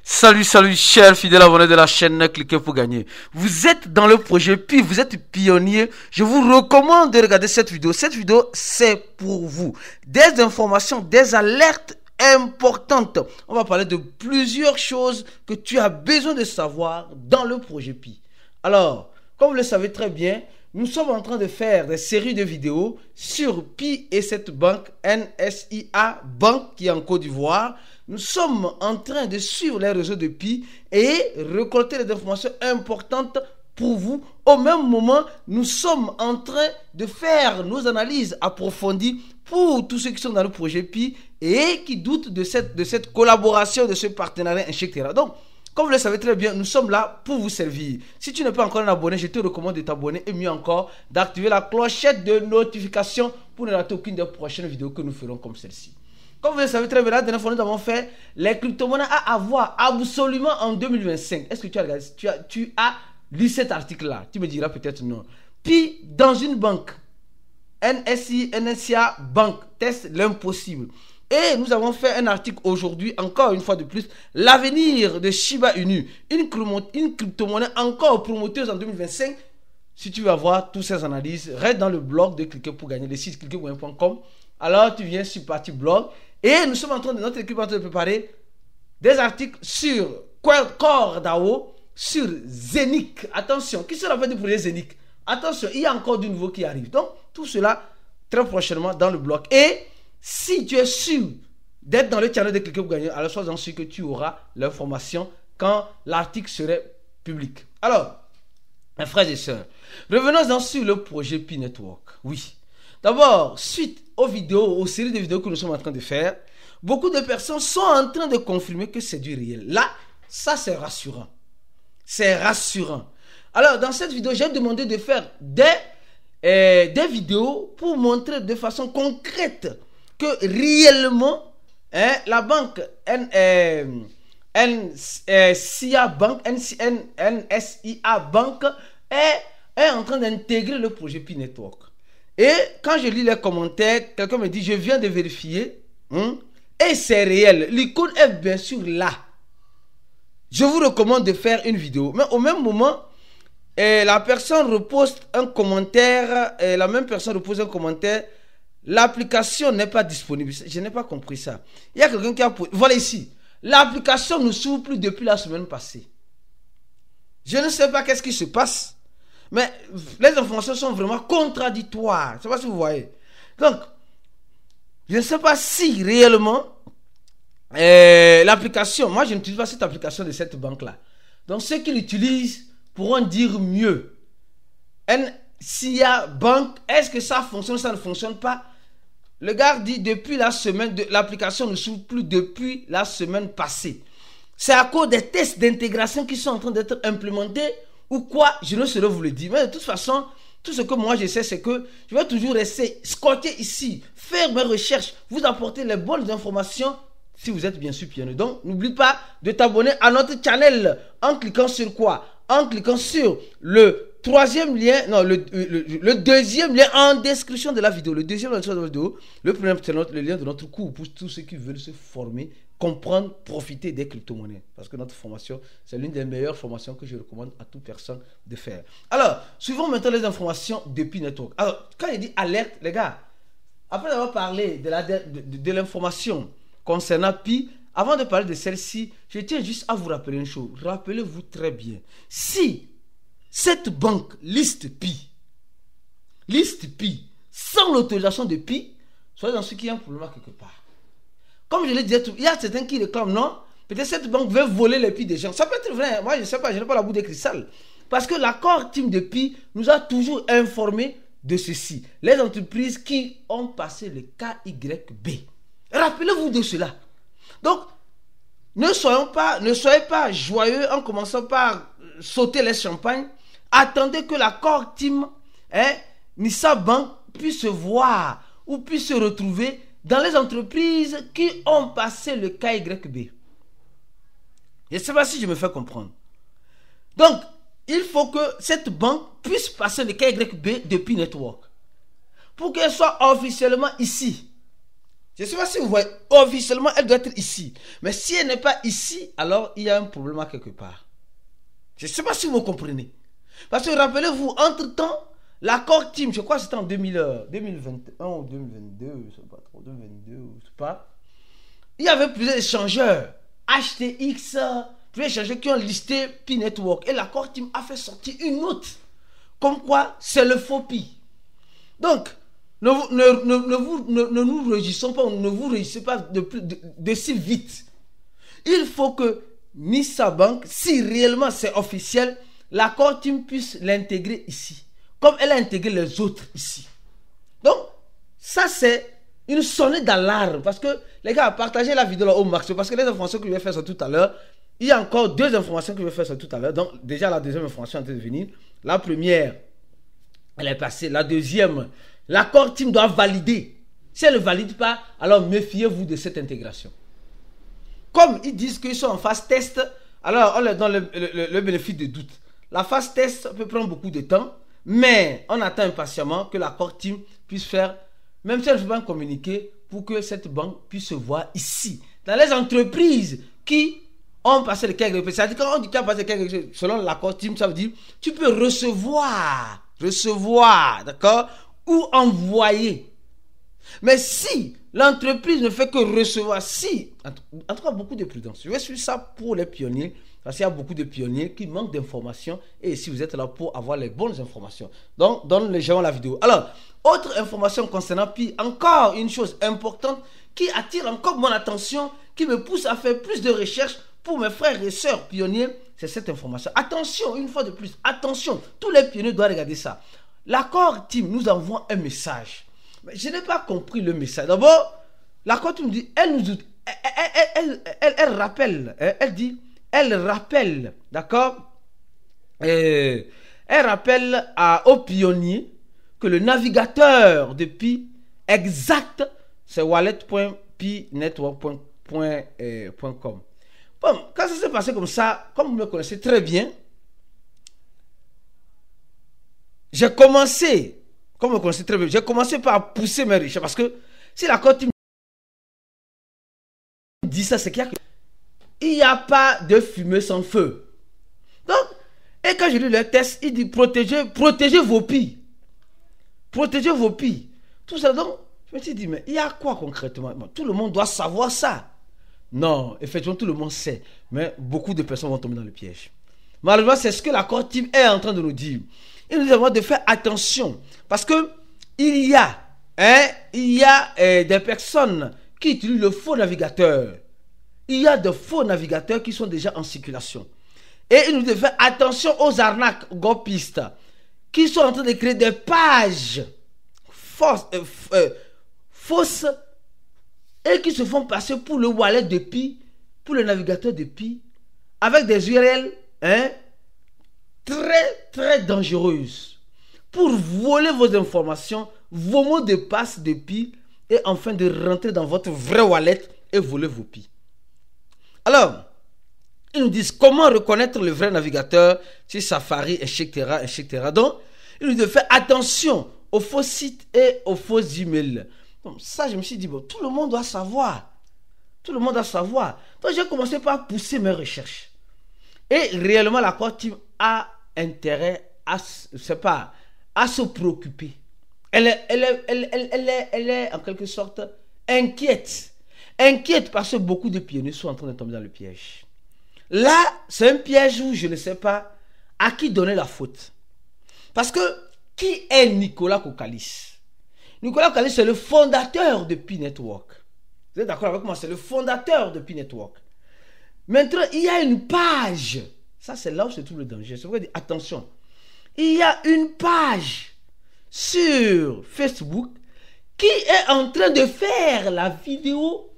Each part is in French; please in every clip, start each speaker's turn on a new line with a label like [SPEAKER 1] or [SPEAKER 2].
[SPEAKER 1] Salut, chers fidèles abonnés de la chaîne Cliquez pour gagner. Vous êtes dans le projet PI, vous êtes pionnier. Je vous recommande de regarder cette vidéo. Cette vidéo, c'est pour vous. Des informations, des alertes importantes. On va parler de plusieurs choses que tu as besoin de savoir dans le projet PI. Alors, comme vous le savez très bien, nous sommes en train de faire des séries de vidéos sur PI et cette banque NSIA Bank qui est en Côte d'Ivoire. Nous sommes en train de suivre les réseaux de PI et récolter des informations importantes pour vous. Au même moment, nous sommes en train de faire nos analyses approfondies pour tous ceux qui sont dans le projet PI et qui doutent de cette collaboration, de ce partenariat, etc. Donc, comme vous le savez très bien, nous sommes là pour vous servir. Si tu n'es pas encore un abonné, je te recommande de t'abonner et mieux encore, d'activer la clochette de notification pour ne rater aucune des prochaines vidéos que nous ferons comme celle-ci. Comme vous le savez très bien, la dernière fois nous avons fait les crypto-monnaies à avoir absolument en 2025. Est-ce que tu as regardé, tu as lu cet article-là? Tu me diras peut-être non. Puis, dans une banque, NSIA Bank teste l'impossible. Et nous avons fait un article aujourd'hui, encore une fois de plus, l'avenir de Shiba Inu, une crypto-monnaie encore promoteuse en 2025. Si tu veux avoir toutes ces analyses, reste dans le blog de Cliquez pour gagner, le site cliquez.com. Alors tu viens sur partie blog et nous sommes en train de, notre équipe est en train de préparer des articles sur CoreDAO, sur Zenic. Attention, qui sera fait du projet Zenic? Attention, il y a encore du nouveau qui arrive. Donc tout cela très prochainement dans le blog. Et si tu es sûr d'être dans le channel de Cliquez pour gagner, alors sois-en sûr que tu auras l'information quand l'article serait public. Alors, mes frères et sœurs, revenons-en sur le projet Pi Network. Oui. D'abord, suite aux vidéos, aux séries de vidéos que nous sommes en train de faire, beaucoup de personnes sont en train de confirmer que c'est du réel. Là, ça c'est rassurant. C'est rassurant. Alors, dans cette vidéo, j'ai demandé de faire des vidéos pour montrer de façon concrète que réellement, la banque NSIA Bank est en train d'intégrer le projet Pi Network. Et quand je lis les commentaires, quelqu'un me dit, je viens de vérifier, et c'est réel. L'icône est bien sûr là. Je vous recommande de faire une vidéo. Mais au même moment, la personne repose un commentaire, la même personne repose un commentaire, l'application n'est pas disponible. Je n'ai pas compris ça. Il y a quelqu'un qui a... Voilà ici. L'application ne s'ouvre plus depuis la semaine passée. Je ne sais pas qu'est-ce qui se passe. Mais les informations sont vraiment contradictoires. Je ne sais pas si vous voyez. Donc, je ne sais pas si réellement l'application, moi je n'utilise pas cette application de cette banque-là. Donc ceux qui l'utilisent pourront dire mieux. NSIA Bank, est-ce que ça fonctionne, ça ne fonctionne pas? Le gars dit depuis la semaine, l'application ne s'ouvre plus depuis la semaine passée. C'est à cause des tests d'intégration qui sont en train d'être implémentés. Ou quoi, je ne saurais vous le dire. Mais de toute façon, tout ce que moi je sais, c'est que je vais toujours rester scotché ici, faire mes recherches, vous apporter les bonnes informations si vous êtes bien sûr pionnier. Donc, n'oublie pas de t'abonner à notre channel en cliquant sur quoi? En cliquant sur le troisième lien, non, le deuxième lien en description de la vidéo. Le deuxième lien de la vidéo, le premier, c'est le lien de notre cours pour tous ceux qui veulent se former, comprendre, profiter des crypto-monnaies. Parce que notre formation, c'est l'une des meilleures formations que je recommande à toute personne de faire. Alors, suivons maintenant les informations de Pi Network. Alors, quand il dit alerte, les gars, après avoir parlé de l'information concernant Pi, avant de parler de celle-ci, je tiens juste à vous rappeler une chose. Rappelez-vous très bien, si cette banque liste Pi, sans l'autorisation de Pi, soyez dans ce qu'il y a un problème quelque part. Comme je l'ai dit, il y a certains qui réclament, non, peut-être cette banque veut voler les Pi des gens. Ça peut être vrai, moi je ne sais pas, je n'ai pas la boule de cristal. Parce que l'accord team de Pi nous a toujours informé de ceci. Les entreprises qui ont passé le KYB. Rappelez-vous de cela. Donc, ne soyez pas joyeux en commençant par sauter les champagnes. Attendez que l'accord team, NISA Bank puisse se voir ou puisse se retrouver dans les entreprises qui ont passé le KYB. Je ne sais pas si je me fais comprendre. Donc, il faut que cette banque puisse passer le KYB depuis Network. Pour qu'elle soit officiellement ici. Je ne sais pas si vous voyez, officiellement, elle doit être ici. Mais si elle n'est pas ici, alors il y a un problème à quelque part. Je ne sais pas si vous comprenez. Parce que rappelez-vous, entre-temps, l'accord Team, je crois que c'était en 2021 ou 2022, je ne sais pas trop, 2022, je sais pas. Il y avait plusieurs échangeurs, HTX, plusieurs échangeurs qui ont listé Pi Network. Et l'accord Team a fait sortir une note. Comme quoi, c'est le faux Pi. Donc, ne nous réjouissons pas, ne vous réjouissez pas de si vite. Il faut que Nissa Bank, si réellement c'est officiel, l'accord Team puisse l'intégrer ici. Comme elle a intégré les autres ici. Donc, ça c'est une sonnette d'alarme. Parce que, les gars, partagez la vidéo là au max. Parce que les informations que je vais faire tout à l'heure, il y a encore deux informations que je vais faire tout à l'heure. Donc, déjà la deuxième information est en train de venir. La première, elle est passée. La deuxième, l'accord Team doit valider. Si elle ne valide pas, alors méfiez-vous de cette intégration. Comme ils disent qu'ils sont en phase test, alors on leur donne le bénéfice de doute. La phase test peut prendre beaucoup de temps, mais on attend impatiemment que l'accord Team puisse faire, même si elle ne veut pas communiquer, pour que cette banque puisse se voir ici. Dans les entreprises qui ont passé le quelques, c'est-à-dire quand on dit qu'il a passé quelques, selon l'accord Team, ça veut dire tu peux recevoir, d'accord, ou envoyer. Mais si l'entreprise ne fait que recevoir, en tout cas beaucoup de prudence. Je vais suivre ça pour les pionniers, parce qu'il y a beaucoup de pionniers qui manquent d'informations, et si vous êtes là pour avoir les bonnes informations. Donc, donne les gens la vidéo. Alors, autre information concernant Pi, encore une chose importante qui attire encore mon attention, qui me pousse à faire plus de recherches pour mes frères et sœurs pionniers, c'est cette information. Attention, une fois de plus, attention, tous les pionniers doivent regarder ça. L'accord Team nous envoie un message. Mais je n'ai pas compris le message. D'abord, l'accord Team dit, elle rappelle, elle rappelle, d'accord, elle rappelle aux pionniers que le navigateur de Pi exact, c'est wallet.pinetwork.com. Bon, quand ça s'est passé comme ça, comme vous me connaissez très bien, j'ai commencé, comme vous me connaissez très bien, j'ai commencé par pousser mes recherches. Parce que si l'accord Team dit ça, c'est qu'il n'y a pas de fumée sans feu. Donc, et quand je lis le test, il dit protégez vos Pi. Protégez vos Pi. Tout ça, donc, je me suis dit, mais il y a quoi concrètement? Bon, tout le monde doit savoir ça. Non, effectivement, tout le monde sait. Mais beaucoup de personnes vont tomber dans le piège. Malheureusement, c'est ce que l'accord Team est en train de nous dire. Il nous demande de faire attention. Parce que il y a des personnes qui utilisent le faux navigateur. Il y a de faux navigateurs qui sont déjà en circulation. Et il nous dit de faire attention aux arnaques golpistes qui sont en train de créer des pages fausses et qui se font passer pour le wallet de Pi, pour le navigateur de Pi, avec des URL très très dangereuses pour voler vos informations, vos mots de passe de Pi et enfin de rentrer dans votre vrai wallet et voler vos Pi. Alors, ils nous disent comment reconnaître le vrai navigateur sur Safari, etc., etc. Donc, ils nous disent de faire attention aux faux sites et aux faux emails. Donc, ça, je me suis dit, bon, tout le monde doit savoir. Tout le monde doit savoir. Donc, j'ai commencé par pousser mes recherches. Et réellement, l'accord Team a intérêt à se préoccuper. Elle est en quelque sorte inquiète. Inquiète parce que beaucoup de pionniers sont en train de tomber dans le piège. Là, c'est un piège où je ne sais pas à qui donner la faute. Parce que, qui est Nicolas Kokalis? Nicolas Kokalis, c'est le fondateur de Pi Network. Vous êtes d'accord avec moi? C'est le fondateur de Pi Network. Maintenant, il y a une page. Ça, c'est là où se trouve le danger. C'est vrai, dire, attention. Il y a une page sur Facebook qui est en train de faire la vidéo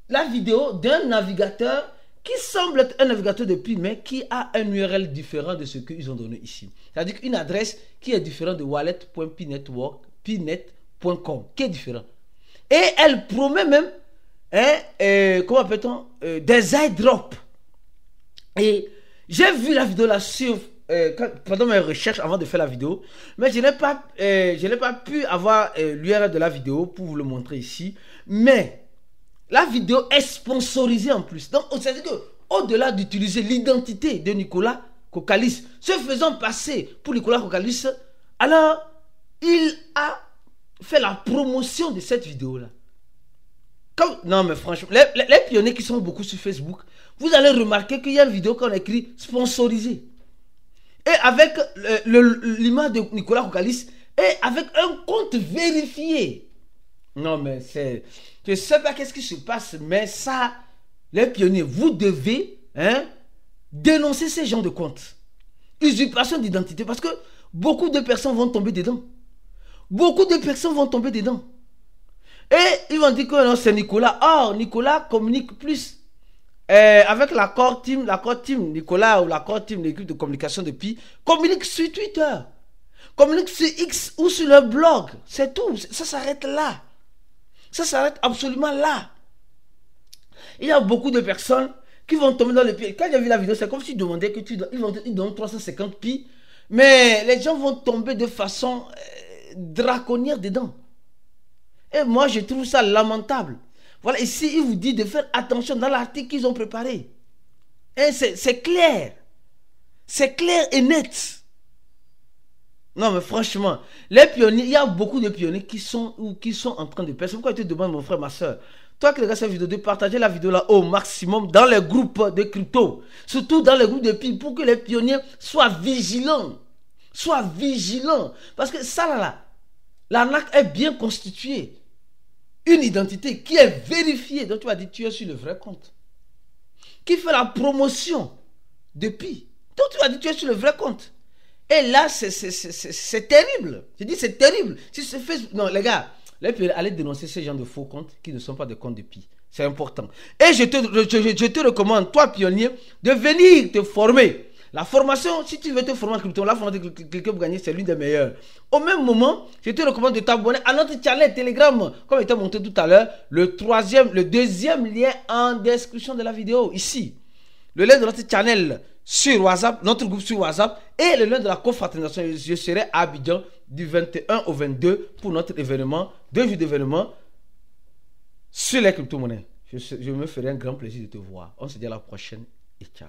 [SPEAKER 1] d'un navigateur qui semble être un navigateur de Pi, mais qui a un URL différent de ce qu'ils ont donné ici. C'est-à-dire une adresse qui est différente de wallet.pinetwork.com, qui est différent. Et elle promet même, comment appelle-t-on, des airdrops. Et j'ai vu la vidéo là sur pendant mes recherches avant de faire la vidéo, mais je n'ai pas pu avoir l'URL de la vidéo pour vous le montrer ici. Mais la vidéo est sponsorisée en plus. Donc, c'est-à-dire que au-delà d'utiliser l'identité de Nicolas Kokalis, se faisant passer pour Nicolas Kokalis, alors il a fait la promotion de cette vidéo-là. Non, mais franchement, les pionniers qui sont beaucoup sur Facebook, vous allez remarquer qu'il y a une vidéo qu'on écrit sponsorisée. Et avec l'image de Nicolas Kokalis, et avec un compte vérifié. Non, mais c'est... Je ne sais pas qu'est-ce qui se passe, mais ça, les pionniers, vous devez dénoncer ces gens de comptes. Usurpation d'identité, parce que beaucoup de personnes vont tomber dedans. Beaucoup de personnes vont tomber dedans. Et ils vont dire que non, c'est Nicolas. Or, Nicolas communique plus avec l'accord team, Nicolas ou l'accord team, l'équipe de communication de Pi, communique sur Twitter, communique sur X ou sur le blog. C'est tout. Ça s'arrête là. Ça s'arrête absolument là. Il y a beaucoup de personnes qui vont tomber dans le pied. Quand j'ai vu la vidéo, c'est comme s'ils demandaient que ils donnent 350 Pi. Mais les gens vont tomber de façon draconnière dedans. Et moi, je trouve ça lamentable. Voilà, ici, il vous dit de faire attention dans l'article qu'ils ont préparé. Et c'est clair. C'est clair et net. Non, mais franchement, les pionniers, il y a beaucoup de pionniers qui sont en train de perdre. C'est pourquoi je te demande, mon frère, ma soeur, toi qui regardes cette vidéo, de partager la vidéo là au maximum dans les groupes de crypto. Surtout dans les groupes de Pi, pour que les pionniers soient vigilants. Sois vigilant. Parce que ça là, l'arnaque est bien constituée. Une identité qui est vérifiée. Donc tu vas dire, tu es sur le vrai compte. Qui fait la promotion de Pi. Donc tu vas dire, tu es sur le vrai compte. Et là, c'est terrible. Je dis, c'est terrible. Si c'est Facebook... Non, les gars, allez dénoncer ces gens de faux comptes qui ne sont pas des comptes de Pi. C'est important. Et je te recommande, toi pionnier, de venir te former. La formation, si tu veux te former en crypto, la formation que vous gagnez, c'est l'une des meilleures. Au même moment, je te recommande de t'abonner à notre channel Telegram, comme il était montré tout à l'heure, le deuxième lien en description de la vidéo, ici. Le lien de notre channel sur WhatsApp, notre groupe sur WhatsApp, et le lien de la confraternization. Je serai à Abidjan du 21 au 22 pour notre événement, 2 jours d'événement sur les crypto-monnaies. Je me ferai un grand plaisir de te voir. On se dit à la prochaine et ciao.